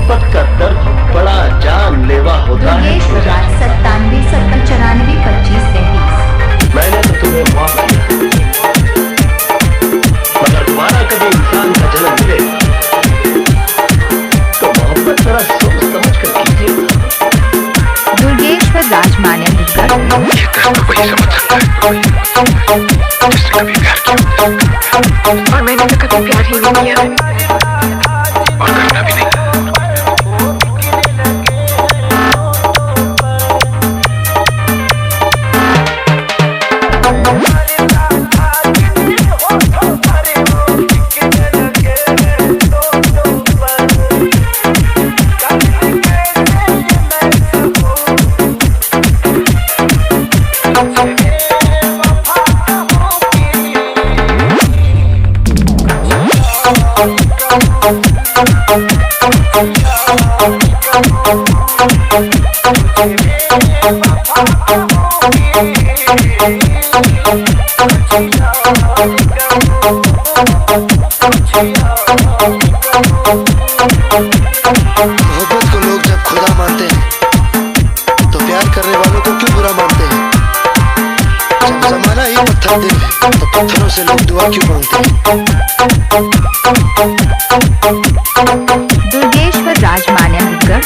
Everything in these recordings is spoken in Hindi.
मोहब्बत का दर्द बड़ा जानलेवा होता है। दुर्गेश प्रकाश 97 70 94 25 33। मैंने तो तुम्हें माफ किया, मगर दोबारा कभी इंसान का जन्म मिले तो मोहब्बत जरा सोच समझ कर कीजिए। दुर्गेश्वर राजमान्य दुर्गा ये दर्द वही समझ सकता है जिसने कभी प्यार किया, और मैंने तो कभी प्यार ही नहीं किया और करना भी नहीं। मोहब्बत को लोग जब खुदा मानते हैं तो प्यार करने वालों को क्यों बुरा मानते हैं? जब जमाना ही पत्थर दिल है तो पत्थरों से लोग दुआ क्यों मांगते हैं? दुर्गेश्वर राजमान्य दुर्गा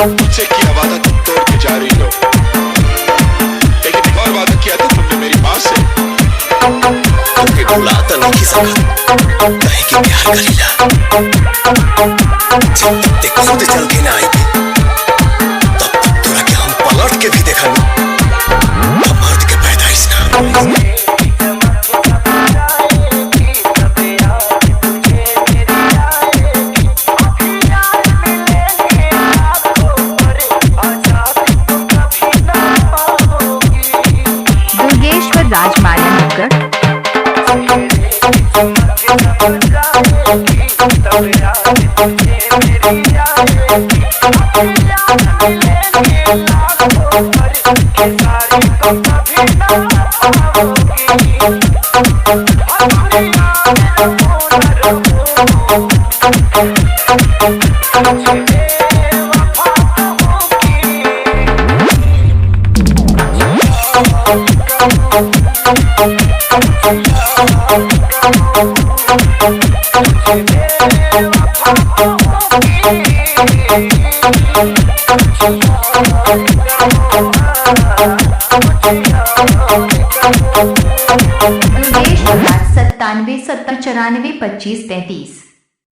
मुझसे किया वादा तुम तोड़ के जा रही हो, लेकिन एक और वादा किया था तुमने मेरी माँ से। तुमके भुला तो नहीं सका कहे कि प्यार करीला, जब तक ते खुद चल के ना आई तब तक तोरा के हम पलट के भी देखा नहीं। मर्द के पैदाइश ना दुर्गेश्वर राजमान्य दुर्गा दुर्गेश 97 70 94 25 33।